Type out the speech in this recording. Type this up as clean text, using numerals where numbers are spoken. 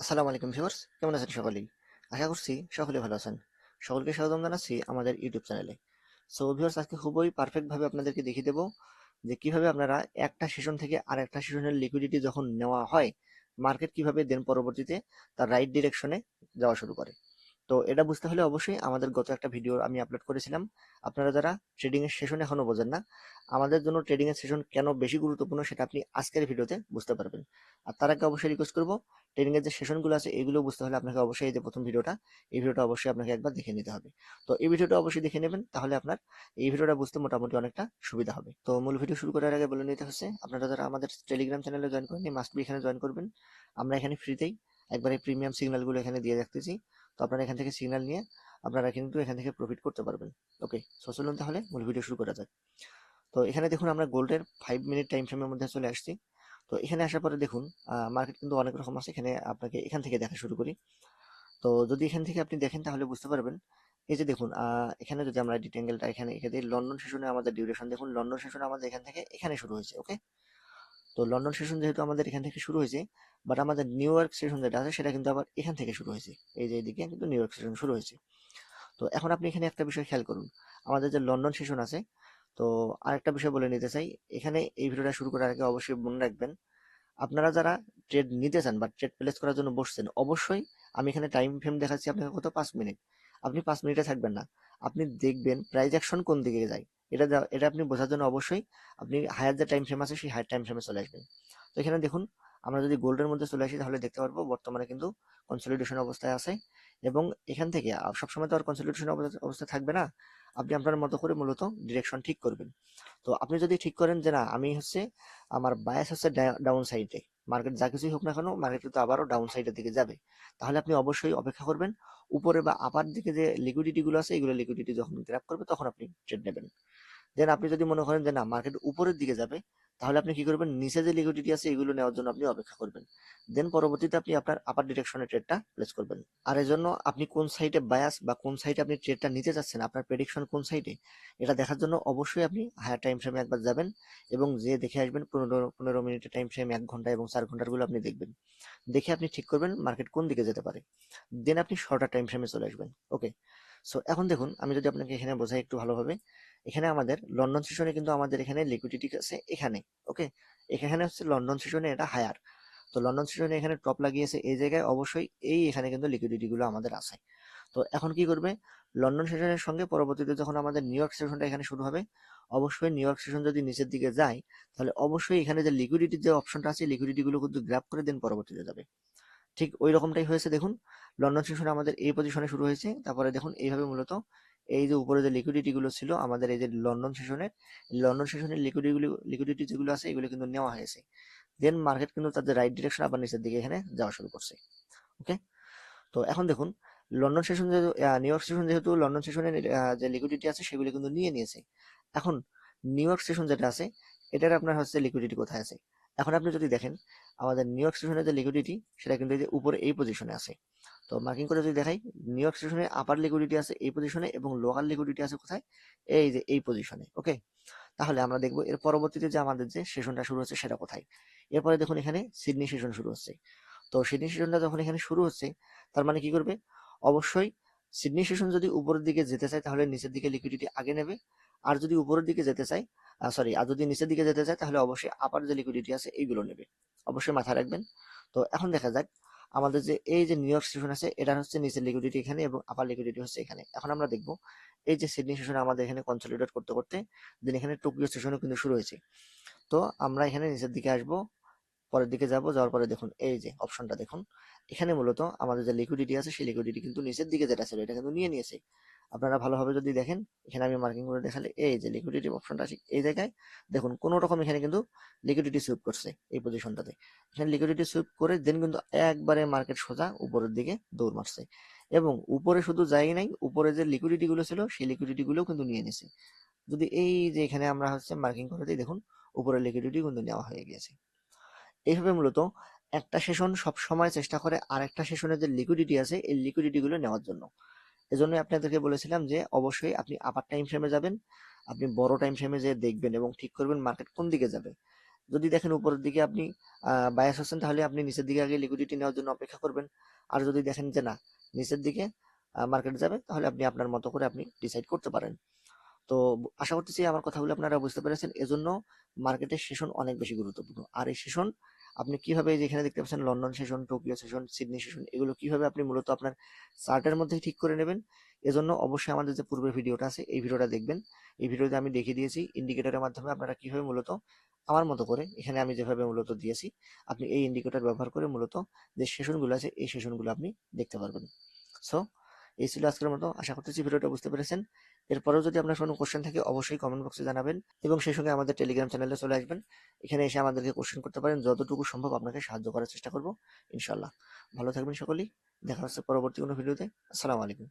আসসালামু আলাইকুম ভিউয়ার্স, কেমন আছেন সকলেই? আশা করছি সকলে ভালো আছেন। সকলকে স্বাগতম জানাচ্ছি আমাদের ইউটিউব চ্যানেলে। সো ভিউয়ার্স, আজকে খুবই পারফেক্ট ভাবে আপনাদেরকে দেখিয়ে দেবো যে কিভাবে আপনারা একটা সেশন থেকে আরেকটা সেশনের লিকুইডিটি যখন নেওয়া হয়, মার্কেট কিভাবে দেন পরবর্তীতে তার রাইট ডিরেকশনে যাওয়া শুরু করে। তো এটা বুঝতে হলে অবশ্যই আমাদের গত একটা ভিডিও আমি আপলোড করেছিলাম। আপনারা যারা ট্রেডিং এর সেশন এখনো বোঝেন না, আমাদের জন্য ট্রেডিং এর সেশন কেন বেশি গুরুত্বপূর্ণ সেটা আপনি আজকের ভিডিওতে বুঝতে পারবেন। আর তার আগে অবশ্যই রিকোয়েস্ট করবো, ট্রেডিং এর যে সেশনগুলো আছে এগুলো বুঝতে হলে আপনাকে অবশ্যই এই যে প্রথম ভিডিওটা, এই ভিডিওটা অবশ্যই আপনাকে একবার দেখে নিতে হবে। তো এই ভিডিওটা অবশ্যই দেখে নেবেন, তাহলে আপনার এই ভিডিওটা বুঝতে মোটামুটি অনেকটা সুবিধা হবে। তো মূল ভিডিও শুরু করার আগে বলে নিতে হচ্ছে, আপনারা যারা আমাদের টেলিগ্রাম চ্যানেলে জয়েন করেন, মাস্ট বি এখানে জয়েন করবেন। আমরা এখানে ফ্রিতেই একবারে প্রিমিয়াম সিগন্যালগুলো এখানে দিয়ে রাখতেছি। তো আপনারা এখান থেকে সিগন্যাল নিয়ে আপনারা কিন্তু এখান থেকে প্রফিট করতে পারবেন। ওকে, সো চলুন তাহলে মূল ভিডিও শুরু করা যাক। তো এখানে দেখুন আমরা গোল্ডের 5 মিনিট টাইম ফ্রেমের মধ্যে চলে আসছি। তো এখানে আসার পরে দেখুন মার্কেট কিন্তু অনেক রকম আছে। এখানে আপনাকে এখান থেকে দেখা শুরু করি। তো যদি এখান থেকে আপনি দেখেন তাহলে বুঝতে পারবেন। এই যে দেখুন এখানে যদি আমরা ডিটেঙ্গেলটা এখানে এঁকে দিই, লন্ডন সেশনে আমাদের ডিউরেশন দেখুন, লন্ডন সেশনে আমাদের এখান থেকে এখানে শুরু হয়েছে। ওকে, তো লন্ডন সেশন যেহেতু আমাদের এখান থেকে শুরু হয়েছে, বাট আমাদের নিউ ইয়র্ক সেশন যেটা আছে সেটা কিন্তু আবার এখান থেকে শুরু হয়েছে। এই যে এদিকে কিন্তু নিউ ইয়র্ক সেশন শুরু হয়েছে। তো এখন আপনি এখানে একটা বিষয় খেয়াল করুন, আমাদের যে লন্ডন সেশন আছে। তো আরেকটা বিষয় বলে নিতে চাই, এখানে এই ভিডিওটা শুরু করার আগে অবশ্যই মনে রাখবেন, আপনারা যারা ট্রেড নিতে চান বা ট্রেড প্লেস করার জন্য বসছেন, অবশ্যই আমি এখানে টাইম ফ্রেম দেখাচ্ছি আপনাকে কত, 5 মিনিট। আপনি 5 মিনিটে থাকবেন না, আপনি দেখবেন প্রাইস অ্যাকশন কোন দিকে যায়। এটা আপনি বোঝার জন্য অবশ্যই আপনি হায়ার যে টাইম ফ্রেম আছে সেই হায়ার টাইম ফ্রেমে চলে আসবেন। তো এখানে দেখুন, আমরা যদি গোল্ডের মধ্যে চলে আসি তাহলে দেখতে পারবো বর্তমানে কিন্তু কনসলিডেশন অবস্থায় আছে। এবং এখান থেকে সবসময় তো আর কনসলিডেশন অবস্থায় থাকবে না। আপনি আপনার মতো করে মূলত ডিরেকশন ঠিক করবেন। তো আপনি যদি ঠিক করেন যে না, আমি হচ্ছে আমার বায়াস হচ্ছে ডাউন সাইডে, মার্কেট যা কিছুই হোক না কেন মার্কেট কিন্তু আবারও ডাউন সাইডের দিকে যাবে, তাহলে আপনি অবশ্যই অপেক্ষা করবেন। উপরে বা আপার দিকে যে লিকুইডিটি গুলো আছে, এগুলো লিকুইডিটি যখন গ্র্যাব করবে তখন আপনি ট্রেড নেবেন। দেন আপনি যদি মনে করেন যে না, মার্কেট উপরের দিকে যাবে, তাহলে আপনি কি করবেন, নিচে যে লিকুইডিটি আছে এগুলো নেওয়ার জন্য আপনি অপেক্ষা করবেন। দেন পরবর্তীতে আপনি আপনার আপার ডিরেকশনে ট্রেডটা প্লেস করবেন। আর এর জন্য আপনি কোন সাইডে বায়াস বা কোন সাইডে আপনি ট্রেডটা নিতে চাচ্ছেন, আপনার প্রেডিকশন কোন সাইডে, এটা দেখার জন্য অবশ্যই আপনি হায়ার টাইম ফ্রেমে একবার যাবেন এবং যে দেখে আসবেন 15 মিনিটের টাইম ফ্রেম, 1 ঘন্টা এবং 4 ঘন্টার গুলো আপনি দেখবেন। দেখে আপনি ঠিক করবেন মার্কেট কোন দিকে যেতে পারে। দেন আপনি শর্টার টাইম ফ্রেমে চলে আসবেন। ওকে, সো এখন দেখুন, আমি যদি আপনাকে এখানে বোঝাই একটু ভালোভাবে, এখানে আমাদের লন্ডন সেশনে কিন্তু আমাদের এখানে লিকুইডিটি আছে এখানে। ওকে, এখানে হচ্ছে লন্ডন সেশনে এটা হায়ার। তো লন্ডন সেশনে এখানে টপ লাগিয়েছে এই জায়গায়, অবশ্যই এই এখানে কিন্তু লিকুইডিটি গুলো আমাদের আছে। তো এখন কি করবে, লন্ডন সেশনের সঙ্গে পরবর্তীতে যখন আমাদের নিউ ইয়র্ক সেশনটা এখানে শুরু হবে, অবশ্যই নিউ ইয়র্ক সেশন যদি নিচের দিকে যায়, তাহলে অবশ্যই এখানে যে লিকুইডিটির যে অপশনটা আছে লিকুইডিটি গুলো কিন্তু গ্র্যাব করে দেন পরবর্তীতে যাবে। ঠিক ওই রকমটাই হয়েছে দেখুন, লন্ডন সেশনে আমাদের এই পজিশনে শুরু হয়েছে, তারপরে দেখুন এইভাবে মূলত এই যে উপরে যে লিকুইডিটি গুলো ছিল আমাদের এই যে লন্ডন সেশনের লিকুইডিটি যেগুলো আছে এগুলো কিন্তু নেওয়া হয়েছে। দেন মার্কেট কিন্তু তাদের রাইট ডিরেকশন আবার নিচের দিকে এখানে যাওয়া শুরু করছে। ওকে, তো এখন দেখুন, লন্ডন সেশন যেহেতু নিউ ইয়র্ক সেশন যেহেতু লন্ডন সেশনের যে লিকুইডিটি আছে সেগুলো কিন্তু নিয়ে নিয়েছে। এখন নিউ ইয়র্ক সেশন যেটা আছে, এটার আপনার হচ্ছে লিকুইডিটি কোথায় আছে। এখন আপনি যদি দেখেন, আমাদের নিউ ইয়র্ক সেশনের যে লিকুইডিটি সেটা কিন্তু এই যে উপরে এই পজিশনে আছে। তো মার্কিং করে যদি দেখাই, নিউ ইয়র্ক সেশনে আপার লিকুইডিটি আছে এই পজিশনে এবং লোকাল লিকুইডিটি আছে কোথায়, এই যে এই পজিশনে। ওকে, তাহলে আমরা দেখবো এর পরবর্তীতে যে আমাদের যে সেশনটা শুরু হচ্ছে সেটা কোথায়। এরপরে দেখুন এখানে সিডনি সেশন শুরু হচ্ছে। তো সিডনি সেশনটা যখন এখানে শুরু হচ্ছে, তার মানে কি করবে, অবশ্যই সিডনি সেশন যদি উপরের দিকে যেতে চায় তাহলে নিচের দিকে লিকুইডিটি আগে নেবে। আর যদি উপরের দিকে যেতে চায়, সরি, আর যদি নিচের দিকে যেতে চায় তাহলে অবশ্যই আপার যে লিকুইডিটি আছে এইগুলো নেবে। অবশ্যই মাথায় রাখবেন। তো এখন দেখা যাক, আমাদের যে এই যে নিউ ইয়র্ক সেশন আছে এটা হচ্ছে নিচের লিকুইডিটি এখানে এবং আপার লিকুইডিটি হচ্ছে এখানে। এখন আমরা দেখবো এই যে সিডনি সেশনে আমাদের এখানে কনসলিডেট করতে করতে দেন এখানে টোকিও সেশনও কিন্তু শুরু হয়েছে। তো আমরা এখানে নিচের দিকে আসবো, পরের দিকে যাব, যাওয়ার পরে দেখুন এই যে অপশনটা দেখুন, এখানে মূলত আমাদের যে লিকুইডিটি আছে সেই লিকুইডিটি কিন্তু নিচের দিকে যেটা ছিল এটা কিন্তু নিয়ে নিয়েছে। আপনারা ভালোভাবে যদি দেখেন, এখানে আমি মার্কিং করে দেখালে এই যে লিকুইডিটি অপশনটা আছে এই জায়গায়, দেখুন কোন রকম এখানে কিন্তু লিকুইডিটি সুইপ করছে এই পজিশনটাতে। এখানে লিকুইডিটি সুইপ করে দেন কিন্তু একবারে মার্কেট সোজা উপরের দিকে দৌড় মারছে। এবং উপরে শুধু যায় নাই, উপরে যে লিকুইডিটি গুলো ছিল সেই লিকুইডিটি গুলো কিন্তু নিয়ে নিছে। যদি এই যে এখানে আমরা হচ্ছে মার্কিং করে দিই, দেখুন উপরের লিকুইডিটি কিন্তু নেওয়া হয়ে গেছে। এইভাবে মূলত একটা সেশন সব সময় চেষ্টা করে আরেকটা সেশনের যে লিকুইডিটি আছে এই লিকুইডিটি গুলো নেওয়ার জন্য। এজন্য আপনাদেরকে বলেছিলাম যে অবশ্যই আপনি আপার টাইম ফ্রেমে যাবেন, আপনি বড় টাইম ফ্রেমে যে দেখবেন এবং ঠিক করবেন মার্কেট কোন দিকে যাবে। যদি দেখেন উপরের দিকে আপনি বায়াস হচ্ছেন, তাহলে আপনি নিচের দিকে আগে লিকুইডিটি নেওয়ার জন্য অপেক্ষা করবেন। আর যদি দেখেন যে না, নিচের দিকে মার্কেট যাবে, তাহলে আপনি আপনার মতো করে আপনি ডিসাইড করতে পারেন। তো আশা করতেছি আমার কথাগুলো আপনারা বুঝতে পেরেছেন। এজন্য মার্কেটের সেশন অনেক বেশি গুরুত্বপূর্ণ। আর এই সেশন আপনি কিভাবে, যেখানে দেখতে পাচ্ছেন London session, Tokyo session, Sydney session, এগুলো কিভাবে আপনি মূলত আপনার চার্টের মধ্যে ঠিক করে নেবেন, এজন্য অবশ্যই আমাদের যে পূর্বের ভিডিওটা আছে এই ভিডিওটা দেখবেন। এই ভিডিওতে আমি দেখিয়ে দিয়েছি ইন্ডিকেটরের মাধ্যমে আপনারা কিভাবে মূলত আমার মতো করে, এখানে আমি যেভাবে মূলত দিয়েছি, আপনি এই ইন্ডিকেটর ব্যবহার করে মূলত যে সেশনগুলো আছে এই সেশনগুলো আপনি দেখতে পারবেন। সো এই ছিল আজকের মতো। আশা করতেছি ভিডিওটা বুঝতে পেরেছেন। এরপরেও যদি আপনার কোনো কোশ্চেন থাকে অবশ্যই কমেন্ট বক্সে জানাবেন, এবং সেই সঙ্গে আমাদের টেলিগ্রাম চ্যানেলে চলে আসবেন। এখানে এসে আমাদেরকে কোশ্চেন করতে পারেন, যতটুকু সম্ভব আপনাকে সাহায্য করার চেষ্টা করব ইনশাল্লাহ। ভালো থাকবেন সকলেই। দেখা হচ্ছে পরবর্তী কোনো ভিডিওতে। আসসালামু আলাইকুম।